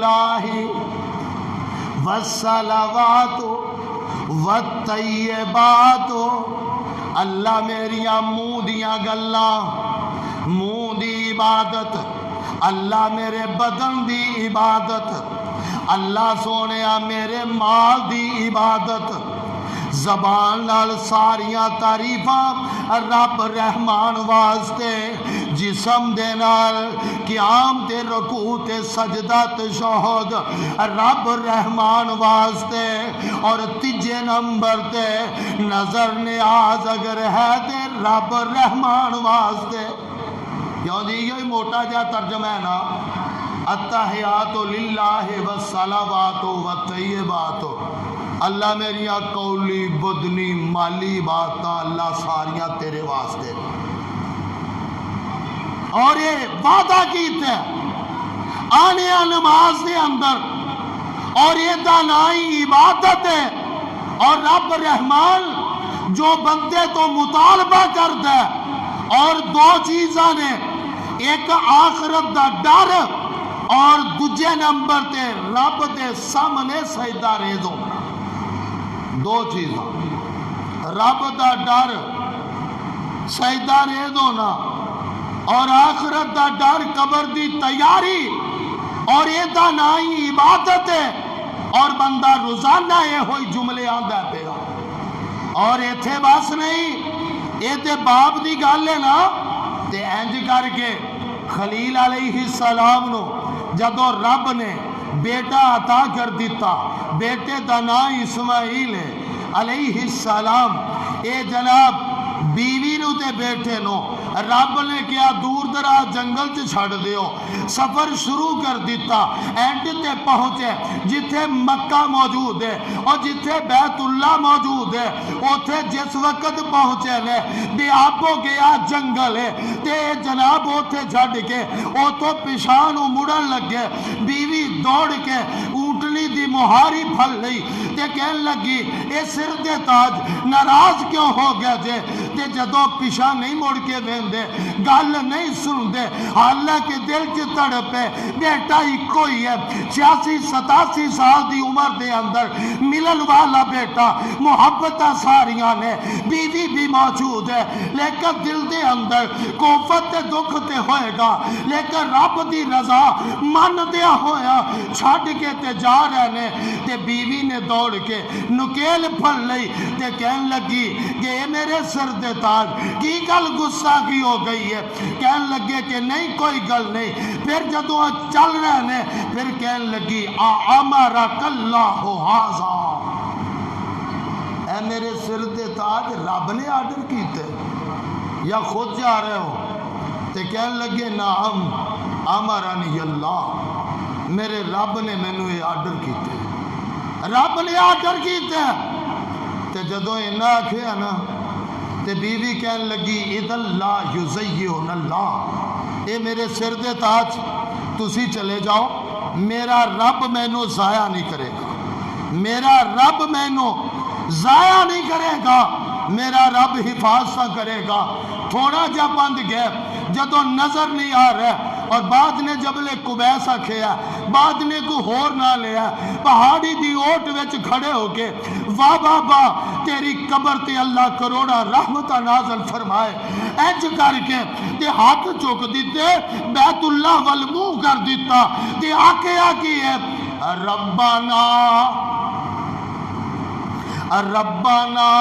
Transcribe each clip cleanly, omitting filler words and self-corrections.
للہ والصلوات والطیبات، اللہ میریاں منہ دیاں گلاں، منہ دی عبادت، اللہ میرے بدن دی عبادت، اللہ سونیا میرے مال دی عبادت، زبان نال ساریاں تعریفاں رب رحمان واسطے، جسم دے نال قیام تے رکوع تے سجدہ تشہد رب رحمان واسطے، اور تیجے نمبر تے نظر نیاز اگر ہے تے رب رحمان واسطے۔ کیوں جی یہ موٹا جا ترجمہ ہے نا، التحیات للہ والصلوات والطیبات، اللہ میریاں قولی بدنی مالی باتاں اللہ ساریاں تیرے واسطے، اور یہ وعدہ کیتے آنے نماز دے اندر، اور یہ دانائی عبادت ہے، اور رب رحمان جو بندے تو مطالبہ کرتا ہے، اور دو چیزاں نے، ایک آخرت دا ڈر، اور دوجے نمبر تے رب دے سامنے سجدہ ریز ہونا۔ دو چیزاں، رب دا ڈر سجدہ ریز ہونا، اور آخرت دا ڈر قبر دی تیاری، اور یہ دانائی عبادت ہے، اور بندہ روزانہ یہ ہوئی جملے آندہ پہ گا، اور ایتھے بس نہیں، ایتھے باپ دی گالے نا، تے انج کر کے خلیل علیہ السلام نو جدو رب نے بیٹا عطا کر دیتا، بیٹے دا نام اسماعیل ہے علیہ السلام، اے جناب بیوی نو تے بیٹے نو رب نے کیا دور دراز جنگل تے چھڑ دیو، سفر شروع کر دیتا، اینڈ تے پہنچے جتھے مکہ موجود ہے اور جتھے بیت اللہ موجود ہے، اوتھے جس وقت پہنچے لے بے آبو گیا جنگل ہے، تے جناب اوتھے جھڑ کے اوتھو پیشانو مڑن لگے، بیوی دوڑ کے اونٹنی دی مہاری پھل لئی، تے کہن لگی اے سر دے تاج ناراض کیوں ہو گیا جے، تے جدو پیشا نہیں مڑ کے دے گل نہیں سن دے، حالانکہ دل چ تڑپے بیٹا ہی کوئی ہے، 86-87 سال دی عمر دے اندر ملن والا بیٹا، محبت ساریاں نے، بیوی بھی موجود ہے، لیکن دل دے اندر کوفت تے دکھ تے ہوئے گا، لیکن رب دی رضا من دیا ہویا چھڑ کے تے جا رہنے، تے بیوی نے دوڑ کے نکیل پھڑ لئی، تے کہن لگی کہ اے میرے سر دے تاج کی گل غصہ کی ہو گئی ہے، کہن لگے کہ نہیں کوئی گل نہیں، پھر جدو چل رہے نے پھر کہن لگی امرک اللہ ھذا، اے میرے سر دے تاج رب نے آرڈر کیتے یا خود جا رہے ہو، تے کہن لگے نعم امرنی اللہ، میرے رب نے مینوں یہ آرڈر کیتے، رب نے آرڈر کیتے، تے جدو انہاں آکھیا نا تے بیوی کہن لگی اذن لا یزیون اللہ، اے میرے سر دے تاج تسی چلے جاؤ، میرا رب مینوں ضائع نہیں کرے گا، میرا رب مینوں ضائع نہیں کرے گا، میرا رب حفاظت کرے گا۔ تھوڑا جا بند گئے، جدو نظر نہیں آ رہا، اور بعد نے جبل قبیس کھیا، بعد نے کو ہور نہ لیا، پہاڑی دی اوٹ وچ کھڑے ہو کے واہ بابا تیری قبر تے اللہ کروڑا رحمت نازل فرمائے، انج کر کے تے ہاتھ چک دیتے، بیت اللہ والمو کر دیتا، تے آکیا کی ہے ربنا ربنا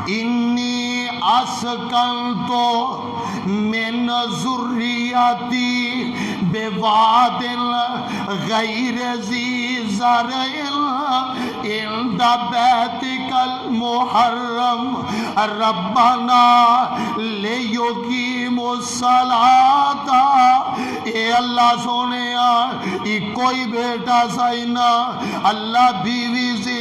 انی اسکنت من ذریتی بواد غیر ذی زرع عند بیتک المحرم ربنا لیقیموا الصلاۃ، اے اللہ سونیا کوئی بیٹا سائنا، اللہ بیوی سے